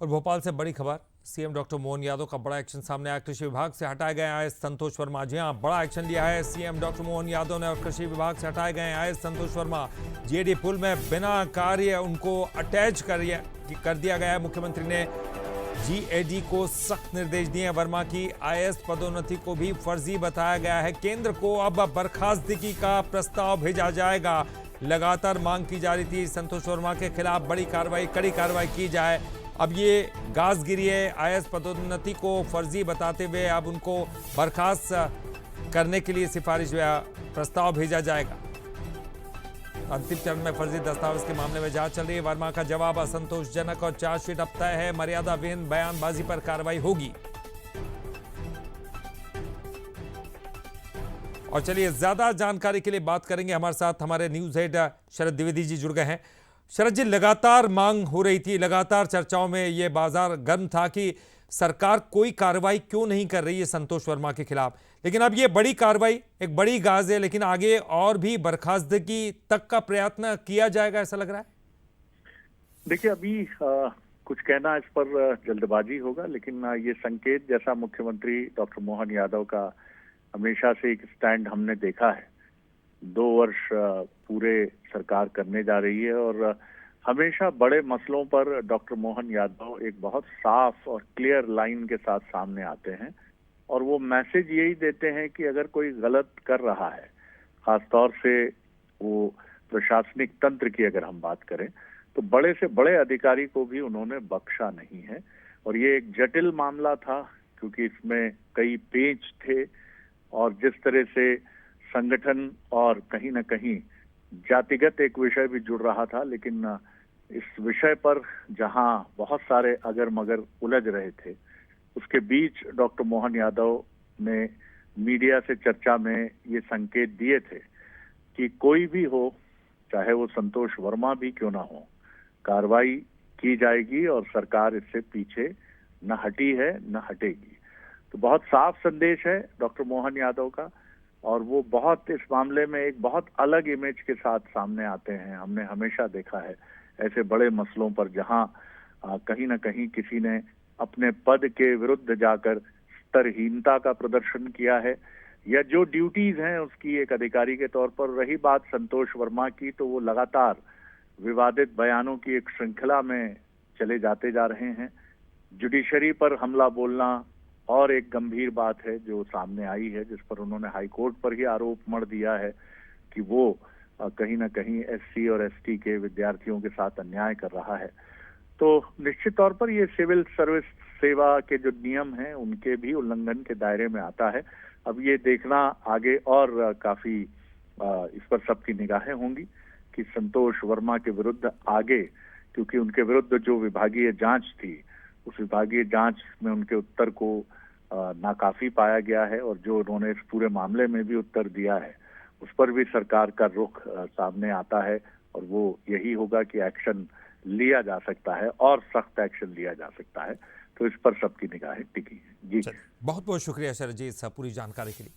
और भोपाल से बड़ी खबर, सीएम डॉक्टर मोहन यादव का बड़ा एक्शन सामने आया। कृषि विभाग से हटाए गए आईएएस संतोष वर्मा। जी हां, बड़ा एक्शन लिया है सीएम डॉक्टर मोहन यादव ने और कृषि विभाग से हटाए गए आईएएस संतोष वर्मा। जीएडी पुल में बिना कार्य उनको अटैच कर दिया गया है। मुख्यमंत्री ने जीएडी को सख्त निर्देश दिए हैं। वर्मा की आईएएस पदोन्नति को भी फर्जी बताया गया है। केंद्र को अब बर्खास्तगी का प्रस्ताव भेजा जाएगा। लगातार मांग की जा रही थी संतोष वर्मा के खिलाफ कड़ी कार्रवाई की जाए। अब ये गाज गिरी है। आईएएस पदोन्नति को फर्जी बताते हुए अब उनको बर्खास्त करने के लिए सिफारिश या प्रस्ताव भेजा जाएगा। अंतिम चरण में फर्जी दस्तावेज के मामले में जांच चल रही है। वर्मा का जवाब असंतोषजनक और चार्जशीट अब तय है। मर्यादा विहीन बयानबाजी पर कार्रवाई होगी। और चलिए ज्यादा जानकारी के लिए बात करेंगे। हमारे साथ हमारे न्यूज हेड शरद द्विवेदी जी जुड़ गए हैं। शरद जी, लगातार मांग हो रही थी, लगातार चर्चाओं में ये बाजार गर्म था कि सरकार कोई कार्रवाई क्यों नहीं कर रही है संतोष वर्मा के खिलाफ, लेकिन अब ये बड़ी कार्रवाई, एक बड़ी गाज है, लेकिन आगे और भी बर्खास्तगी तक का प्रयत्न किया जाएगा ऐसा लग रहा है। देखिए, अभी कुछ कहना इस पर जल्दबाजी होगा, लेकिन ये संकेत जैसा मुख्यमंत्री डॉक्टर मोहन यादव का हमेशा से एक स्टैंड हमने देखा है। 2 वर्ष पूरे सरकार करने जा रही है और हमेशा बड़े मसलों पर डॉक्टर मोहन यादव एक बहुत साफ और क्लियर लाइन के साथ सामने आते हैं और वो मैसेज यही देते हैं कि अगर कोई गलत कर रहा है, खासतौर से वो प्रशासनिक तंत्र की अगर हम बात करें, तो बड़े से बड़े अधिकारी को भी उन्होंने बख्शा नहीं है। और ये एक जटिल मामला था क्योंकि इसमें कई पेच थे और जिस तरह से संगठन और कहीं ना कहीं जातिगत एक विषय भी जुड़ रहा था, लेकिन इस विषय पर जहां बहुत सारे अगर मगर उलझ रहे थे, उसके बीच डॉक्टर मोहन यादव ने मीडिया से चर्चा में ये संकेत दिए थे कि कोई भी हो, चाहे वो संतोष वर्मा भी क्यों ना हो, कार्रवाई की जाएगी और सरकार इससे पीछे न हटी है न हटेगी। तो बहुत साफ संदेश है डॉक्टर मोहन यादव का और वो बहुत इस मामले में एक बहुत अलग इमेज के साथ सामने आते हैं। हमने हमेशा देखा है ऐसे बड़े मसलों पर जहां कहीं ना कहीं किसी ने अपने पद के विरुद्ध जाकर स्तरहीनता का प्रदर्शन किया है या जो ड्यूटीज हैं उसकी एक अधिकारी के तौर पर। रही बात संतोष वर्मा की, तो वो लगातार विवादित बयानों की एक श्रृंखला में चले जाते जा रहे हैं। जुडिशरी पर हमला बोलना और एक गंभीर बात है जो सामने आई है, जिस पर उन्होंने हाईकोर्ट पर ही आरोप मढ़ दिया है कि वो कहीं ना कहीं एससी और एसटी के विद्यार्थियों के साथ अन्याय कर रहा है। तो निश्चित तौर पर ये सिविल सर्विस सेवा के जो नियम हैं उनके भी उल्लंघन के दायरे में आता है। अब ये देखना आगे और काफी इस पर सबकी निगाहें होंगी कि संतोष वर्मा के विरुद्ध आगे, क्योंकि उनके विरुद्ध जो विभागीय जांच थी, उस विभागीय जांच में उनके उत्तर को नाकाफी पाया गया है और जो उन्होंने इस पूरे मामले में भी उत्तर दिया है उस पर भी सरकार का रुख सामने आता है और वो यही होगा कि एक्शन लिया जा सकता है और सख्त एक्शन लिया जा सकता है। तो इस पर सबकी निगाहें टिकी हैं। जी, बहुत बहुत शुक्रिया शरद जी इस पूरी जानकारी के लिए।